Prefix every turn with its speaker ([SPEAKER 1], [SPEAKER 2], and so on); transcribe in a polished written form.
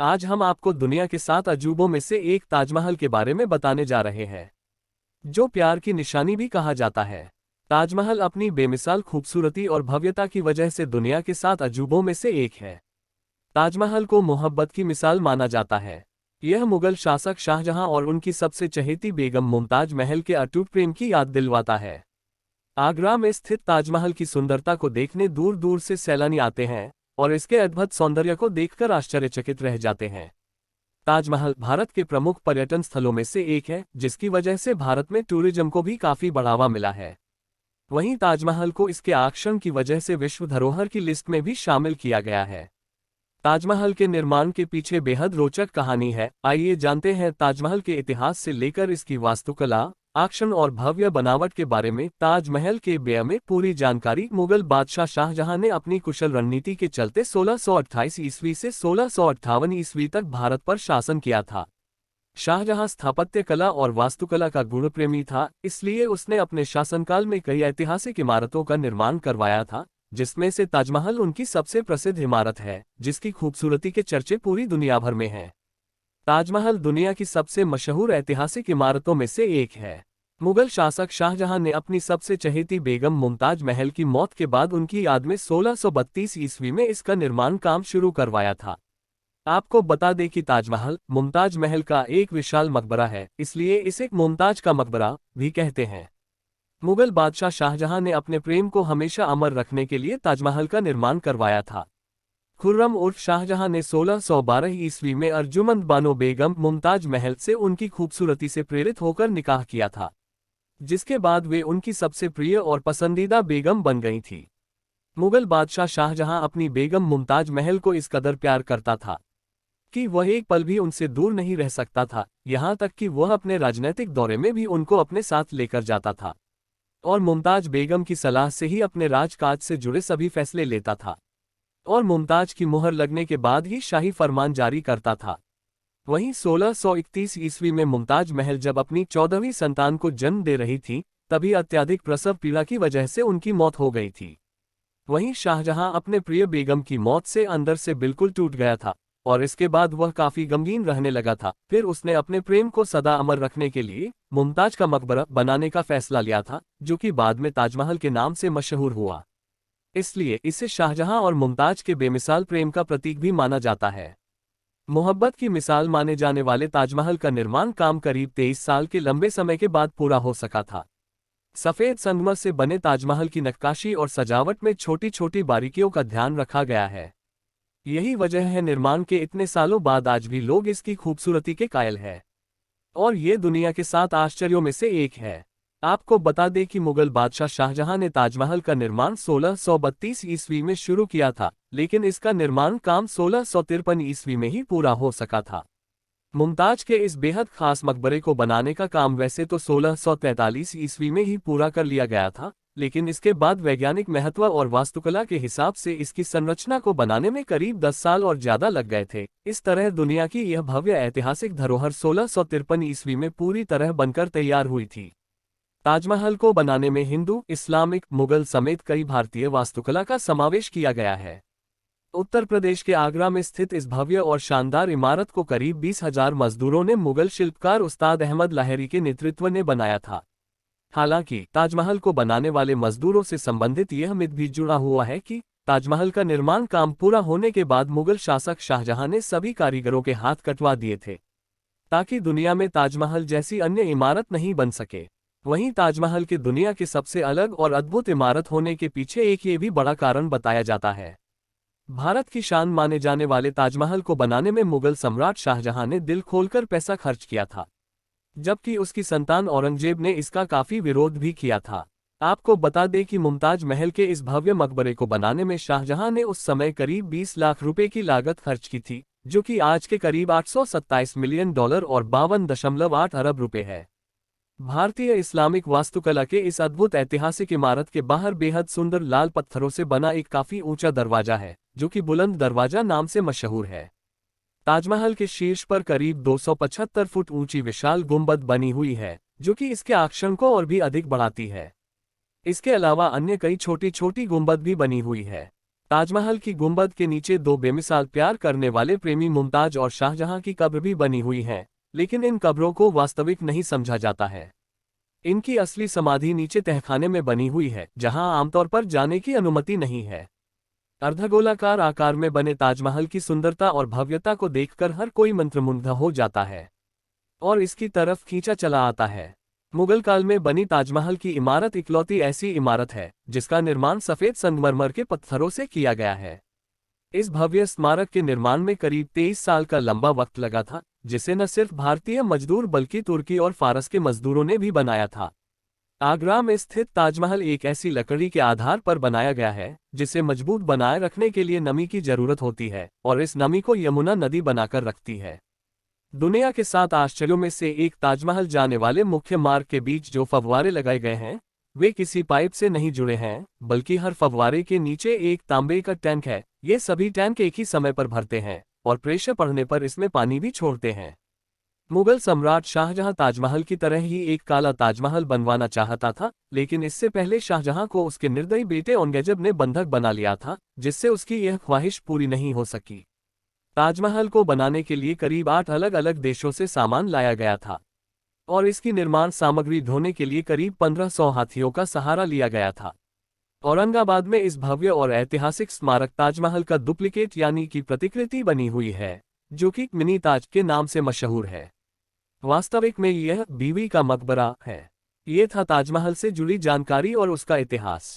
[SPEAKER 1] आज हम आपको दुनिया के 7 अजूबों में से एक ताजमहल के बारे में बताने जा रहे हैं, जो प्यार की निशानी भी कहा जाता है। ताजमहल अपनी बेमिसाल खूबसूरती और भव्यता की वजह से दुनिया के 7 अजूबों में से एक है। ताजमहल को मोहब्बत की मिसाल माना जाता है। यह मुगल शासक शाहजहां और उनकी सबसे चहेती बेगम मुमताज महल के अटूट प्रेम की याद दिलवाता है। आगरा में स्थित ताजमहल की सुंदरता को देखने दूर दूर से सैलानी आते हैं और इसके अद्भुत सौंदर्य को देखकर आश्चर्यचकित रह जाते हैं। ताजमहल भारत के प्रमुख पर्यटन स्थलों में से एक है, जिसकी वजह से भारत में टूरिज्म को भी काफी बढ़ावा मिला है। वहीं ताजमहल को इसके आकर्षण की वजह से विश्व धरोहर की लिस्ट में भी शामिल किया गया है। ताजमहल के निर्माण के पीछे बेहद रोचक कहानी है। आइए जानते हैं ताजमहल के इतिहास से लेकर इसकी वास्तुकला, आकर्षण और भव्य बनावट के बारे में। ताजमहल के बारे में पूरी जानकारी। मुगल बादशाह शाहजहां ने अपनी कुशल रणनीति के चलते 1628 ईस्वी से 1658 ईस्वी तक भारत पर शासन किया था। शाहजहां स्थापत्य कला और वास्तुकला का गुण प्रेमी था, इसलिए उसने अपने शासनकाल में कई ऐतिहासिक इमारतों का निर्माण करवाया था, जिसमें से ताजमहल उनकी सबसे प्रसिद्ध इमारत है, जिसकी खूबसूरती के चर्चे पूरी दुनिया भर में हैं। ताजमहल दुनिया की सबसे मशहूर ऐतिहासिक इमारतों में से एक है। मुगल शासक शाहजहां ने अपनी सबसे चहेती बेगम मुमताज महल की मौत के बाद उनकी याद में 1632 ईस्वी में इसका निर्माण काम शुरू करवाया था। आपको बता दें कि ताजमहल मुमताज महल का एक विशाल मकबरा है, इसलिए इसे मुमताज का मकबरा भी कहते हैं। मुगल बादशाह शाहजहां ने अपने प्रेम को हमेशा अमर रखने के लिए ताजमहल का निर्माण करवाया था। खुर्रम उर्फ शाहजहां ने 1612 ईस्वी में अर्जुमंद बानो बेगम मुमताज महल से उनकी खूबसूरती से प्रेरित होकर निकाह किया था, जिसके बाद वे उनकी सबसे प्रिय और पसंदीदा बेगम बन गई थी। मुगल बादशाह शाहजहां अपनी बेगम मुमताज महल को इस कदर प्यार करता था कि वह एक पल भी उनसे दूर नहीं रह सकता था, यहाँ तक कि वह अपने राजनीतिक दौरे में भी उनको अपने साथ लेकर जाता था और मुमताज बेगम की सलाह से ही अपने राजकाज से जुड़े सभी फैसले लेता था और मुमताज की मुहर लगने के बाद ही शाही फरमान जारी करता था। वहीं 1631 ईस्वी में मुमताज महल जब अपनी 14वीं संतान को जन्म दे रही थी, तभी अत्यधिक प्रसव पीड़ा की वजह से उनकी मौत हो गई थी। वहीं शाहजहां अपने प्रिय बेगम की मौत से अंदर से बिल्कुल टूट गया था और इसके बाद वह काफी गमगीन रहने लगा था। फिर उसने अपने प्रेम को सदा अमर रखने के लिए मुमताज का मकबरा बनाने का फैसला लिया था, जो कि बाद में ताजमहल के नाम से मशहूर हुआ। इसलिए इसे शाहजहां और मुमताज के बेमिसाल प्रेम का प्रतीक भी माना जाता है। मोहब्बत की मिसाल माने जाने वाले ताजमहल का निर्माण काम करीब 23 साल के लंबे समय के बाद पूरा हो सका था। सफेद संगमरमर से बने ताजमहल की नक्काशी और सजावट में छोटी छोटी बारीकियों का ध्यान रखा गया है। यही वजह है निर्माण के इतने सालों बाद आज भी लोग इसकी खूबसूरती के कायल हैं और ये दुनिया के 7 आश्चर्यों में से एक है। आपको बता दें कि मुगल बादशाह शाहजहां ने ताजमहल का निर्माण 1632 ईस्वी में शुरू किया था, लेकिन इसका निर्माण काम 1653 ईस्वी में ही पूरा हो सका था। मुमताज के इस बेहद खास मकबरे को बनाने का काम वैसे तो 1643 ईस्वी में ही पूरा कर लिया गया था, लेकिन इसके बाद वैज्ञानिक महत्व और वास्तुकला के हिसाब से इसकी संरचना को बनाने में करीब 10 साल और ज्यादा लग गए थे। इस तरह दुनिया की यह भव्य ऐतिहासिक धरोहर 1653 ईस्वी में पूरी तरह बनकर तैयार हुई थी। ताजमहल को बनाने में हिंदू, इस्लामिक, मुगल समेत कई भारतीय वास्तुकला का समावेश किया गया है। उत्तर प्रदेश के आगरा में स्थित इस भव्य और शानदार इमारत को करीब 20,000 मजदूरों ने मुगल शिल्पकार उस्ताद अहमद लाहरी के नेतृत्व में बनाया था। हालांकि ताजमहल को बनाने वाले मजदूरों से संबंधित यह मिथ भी जुड़ा हुआ है कि ताजमहल का निर्माण काम पूरा होने के बाद मुगल शासक शाहजहां ने सभी कारीगरों के हाथ कटवा दिए थे, ताकि दुनिया में ताजमहल जैसी अन्य इमारत नहीं बन सके। वहीं ताजमहल के दुनिया के सबसे अलग और अद्भुत इमारत होने के पीछे एक ये भी बड़ा कारण बताया जाता है। भारत की शान माने जाने वाले ताजमहल को बनाने में मुगल सम्राट शाहजहां ने दिल खोलकर पैसा खर्च किया था, जबकि उसकी संतान औरंगजेब ने इसका काफी विरोध भी किया था। आपको बता दें कि मुमताज महल के इस भव्य मकबरे को बनाने में शाहजहां ने उस समय करीब 20 लाख रुपए की लागत खर्च की थी, जो कि आज के करीब 827 मिलियन डॉलर और 52.8 अरब रुपए है। भारतीय इस्लामिक वास्तुकला के इस अद्भुत ऐतिहासिक इमारत के बाहर बेहद सुंदर लाल पत्थरों से बना एक काफी ऊंचा दरवाजा है, जो कि बुलंद दरवाजा नाम से मशहूर है। ताजमहल के शीर्ष पर करीब 275 फुट ऊंची विशाल गुंबद बनी हुई है, जो कि इसके आकर्षण को और भी अधिक बढ़ाती है। इसके अलावा अन्य कई छोटी छोटी गुंबद भी बनी हुई है। ताजमहल की गुंबद के नीचे दो बेमिसाल प्यार करने वाले प्रेमी मुमताज और शाहजहां की कब्र भी बनी हुई हैं, लेकिन इन कब्रों को वास्तविक नहीं समझा जाता है। इनकी असली समाधि नीचे तहखाने में बनी हुई है, जहां आमतौर पर जाने की अनुमति नहीं है। अर्धगोलाकार आकार में बने ताजमहल की सुंदरता और भव्यता को देखकर हर कोई मंत्रमुग्ध हो जाता है और इसकी तरफ खींचा चला आता है। मुगल काल में बनी ताजमहल की इमारत इकलौती ऐसी इमारत है जिसका निर्माण सफेद संगमरमर के पत्थरों से किया गया है। इस भव्य स्मारक के निर्माण में करीब 23 साल का लंबा वक्त लगा था, जिसे न सिर्फ भारतीय मजदूर बल्कि तुर्की और फारस के मजदूरों ने भी बनाया था। आगरा में स्थित ताजमहल एक ऐसी लकड़ी के आधार पर बनाया गया है जिसे मजबूत बनाए रखने के लिए नमी की जरूरत होती है और इस नमी को यमुना नदी बनाकर रखती है। दुनिया के 7 आश्चर्यों में से एक ताजमहल जाने वाले मुख्य मार्ग के बीच जो फव्वारे लगाए गए हैं वे किसी पाइप से नहीं जुड़े हैं, बल्कि हर फव्वारे के नीचे एक तांबे का टैंक है। ये सभी टैंक एक ही समय पर भरते हैं और प्रेशर पड़ने पर इसमें पानी भी छोड़ते हैं। मुगल सम्राट शाहजहां ताजमहल की तरह ही एक काला ताजमहल बनवाना चाहता था, लेकिन इससे पहले शाहजहां को उसके निर्दयी बेटे औरंगजेब ने बंधक बना लिया था, जिससे उसकी यह ख्वाहिश पूरी नहीं हो सकी। ताजमहल को बनाने के लिए करीब 8 अलग अलग देशों से सामान लाया गया था और इसकी निर्माण सामग्री ढोने के लिए करीब 1500 हाथियों का सहारा लिया गया था। औरंगाबाद में इस भव्य और ऐतिहासिक स्मारक ताजमहल का डुप्लीकेट यानी कि प्रतिकृति बनी हुई है, जो कि मिनी ताज के नाम से मशहूर है। वास्तविक में यह बीवी का मकबरा है। ये था ताजमहल से जुड़ी जानकारी और उसका इतिहास।